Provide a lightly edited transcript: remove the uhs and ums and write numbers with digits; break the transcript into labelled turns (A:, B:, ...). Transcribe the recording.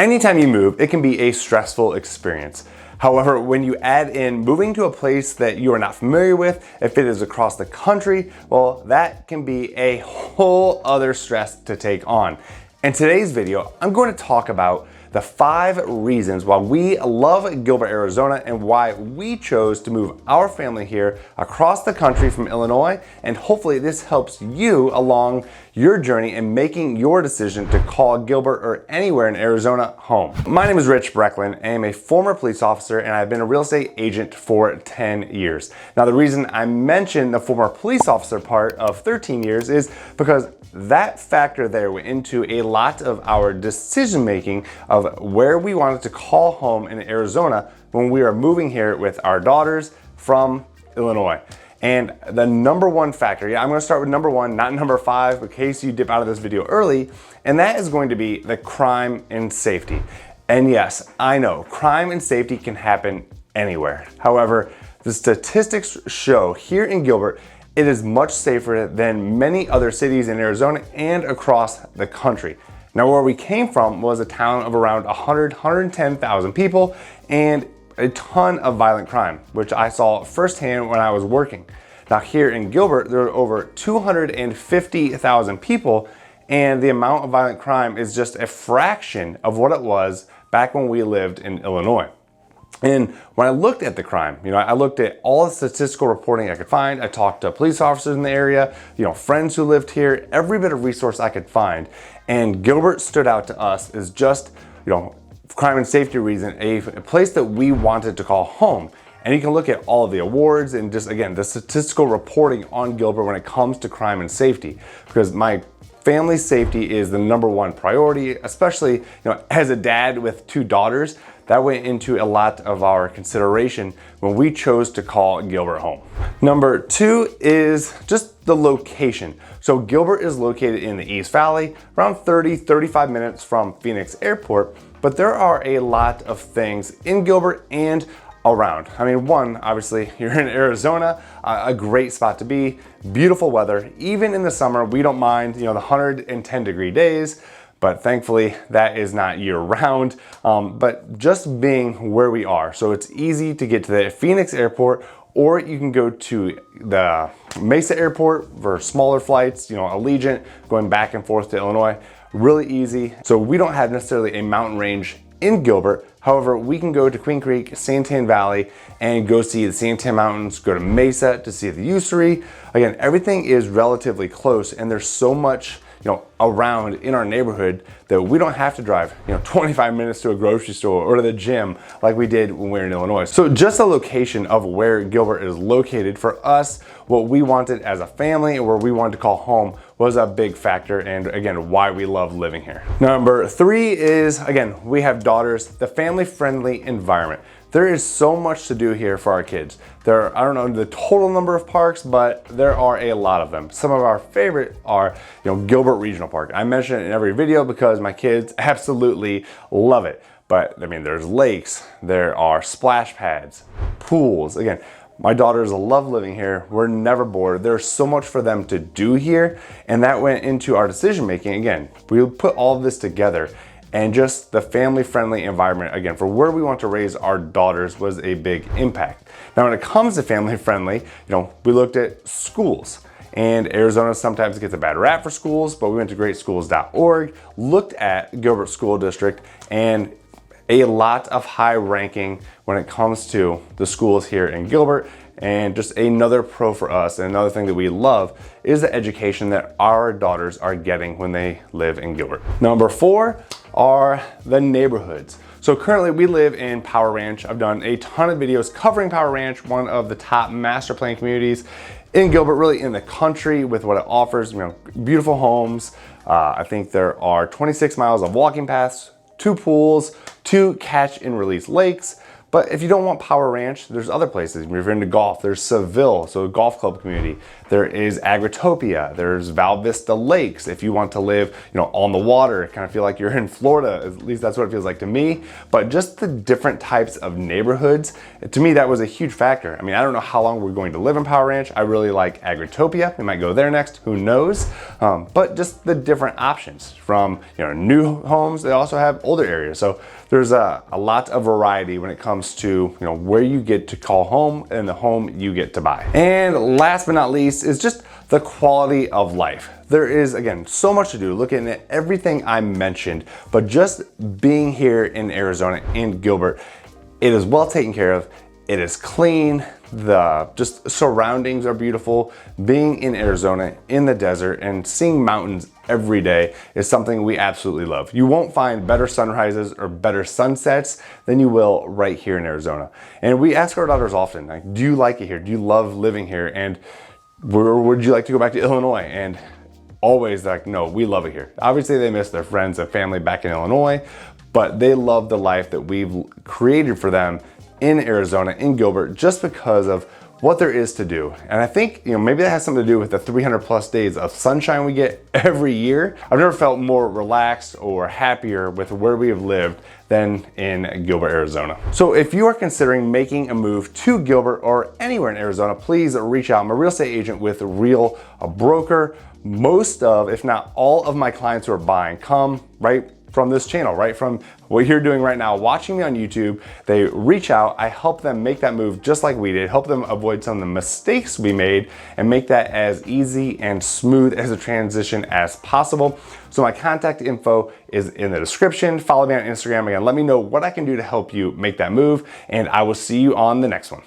A: Anytime you move, it can be a stressful experience. However, when you add in moving to a place that you are not familiar with, if it is across the country, well, that can be a whole other stress to take on. In today's video, I'm going to talk about the 5 reasons why we love Gilbert, Arizona, and why we chose to move our family here across the country from Illinois. And hopefully this helps you along your journey in making your decision to call Gilbert or anywhere in Arizona home. My name is Brecklin. I am a former police officer and I've been a real estate agent for 10 years. Now, the reason I mentioned the former police officer part of 13 years is because that factor there went into a lot of our decision making of where we wanted to call home in Arizona when we are moving here with our daughters from Illinois. And the number one factor, I'm gonna start with number 1, not number 5, in case you dip out of this video early, and that is going to be the crime and safety. And yes, I know, crime and safety can happen anywhere. However, the statistics show here in Gilbert, it is much safer than many other cities in Arizona and across the country. Now, where we came from was a town of around 110,000 people and a ton of violent crime, which I saw firsthand when I was working. Now, here in Gilbert, there are over 250,000 people, and the amount of violent crime is just a fraction of what it was back when we lived in Illinois. And when I looked at the crime, I looked at all the statistical reporting I could find. I talked to police officers in the area, friends who lived here, every bit of resource I could find. And Gilbert stood out to us as just, crime and safety reason, a place that we wanted to call home. And you can look at all of the awards and just, again, the statistical reporting on Gilbert when it comes to crime and safety, because my family's safety is the number 1 priority, especially, as a dad with 2 daughters. That went into a lot of our consideration when we chose to call Gilbert home. Number 2 is just the location. So Gilbert is located in the East Valley, around 35 minutes from Phoenix Airport, but there are a lot of things in Gilbert and around. I mean, 1, obviously, you're in Arizona, a great spot to be, beautiful weather. Even in the summer, we don't mind, the 110-degree days, but thankfully that is not year round. But just being where we are, so it's easy to get to the Phoenix Airport, or you can go to the Mesa Airport for smaller flights, Allegiant, going back and forth to Illinois, really easy. So we don't have necessarily a mountain range in Gilbert. However, we can go to Queen Creek, Santan Valley, and go see the Santan Mountains, go to Mesa to see the Usery. Again, everything is relatively close, and there's so much around in our neighborhood that we don't have to drive 25 minutes to a grocery store or to the gym like we did when we were in Illinois. So just the location of where Gilbert is located for us, what we wanted as a family and where we wanted to call home was a big factor, and again, why we love living here. Number 3 is, again, we have daughters, the family-friendly environment. There is so much to do here for our kids. I don't know the total number of parks, but there are a lot of them. Some of our favorite are, Gilbert Regional Park. I mention it in every video because my kids absolutely love it. But I mean, there's lakes, there are splash pads, pools. Again, my daughters love living here. We're never bored. There's so much for them to do here. And that went into our decision making. Again, we put all of this together, and just the family-friendly environment, again, for where we want to raise our daughters was a big impact. Now, when it comes to family-friendly, we looked at schools. And Arizona sometimes gets a bad rap for schools, but we went to greatschools.org, looked at Gilbert School District, and a lot of high ranking when it comes to the schools here in Gilbert. And just another pro for us, and another thing that we love is the education that our daughters are getting when they live in Gilbert. Number 4 are the neighborhoods. So currently we live in Power Ranch. I've done a ton of videos covering Power Ranch, one of the top master plan communities in Gilbert, really in the country, with what it offers, beautiful homes. I think there are 26 miles of walking paths, 2 pools, 2 catch and release lakes, But if you don't want Power Ranch, there's other places. If you're into golf, there's Seville, so a golf club community. There is Agritopia, there's Val Vista Lakes. If you want to live, on the water, kind of feel like you're in Florida, at least that's what it feels like to me. But just the different types of neighborhoods, to me, that was a huge factor. I mean, I don't know how long we're going to live in Power Ranch. I really like Agritopia. We might go there next, who knows? But just the different options from, new homes, they also have older areas. So there's a lot of variety when it comes to, where you get to call home and the home you get to buy. And last but not least is just the quality of life. There is, again, so much to do looking at everything I mentioned, but just being here in Arizona, in Gilbert, it is well taken care of. It is clean. The just surroundings are beautiful. Being in Arizona, in the desert, and seeing mountains every day is something we absolutely love. You won't find better sunrises or better sunsets than you will right here in Arizona. And we ask our daughters often, like, do you like it here? Do you love living here? And would you like to go back to Illinois? And always like, no, we love it here. Obviously they miss their friends and family back in Illinois, but they love the life that we've created for them in Arizona, in Gilbert, just because of what there is to do. And I think, maybe that has something to do with the 300 plus days of sunshine we get every year. I've never felt more relaxed or happier with where we have lived than in Gilbert, Arizona. So if you are considering making a move to Gilbert or anywhere in Arizona, please reach out. I'm a real estate agent with ΓEA Broker. Most of, if not all of my clients who are buying come right from this channel, right from what you're doing right now, watching me on YouTube. They reach out, I help them make that move just like we did, help them avoid some of the mistakes we made and make that as easy and smooth as a transition as possible. So my contact info is in the description. Follow me on Instagram. Again, let me know what I can do to help you make that move, and I will see you on the next one.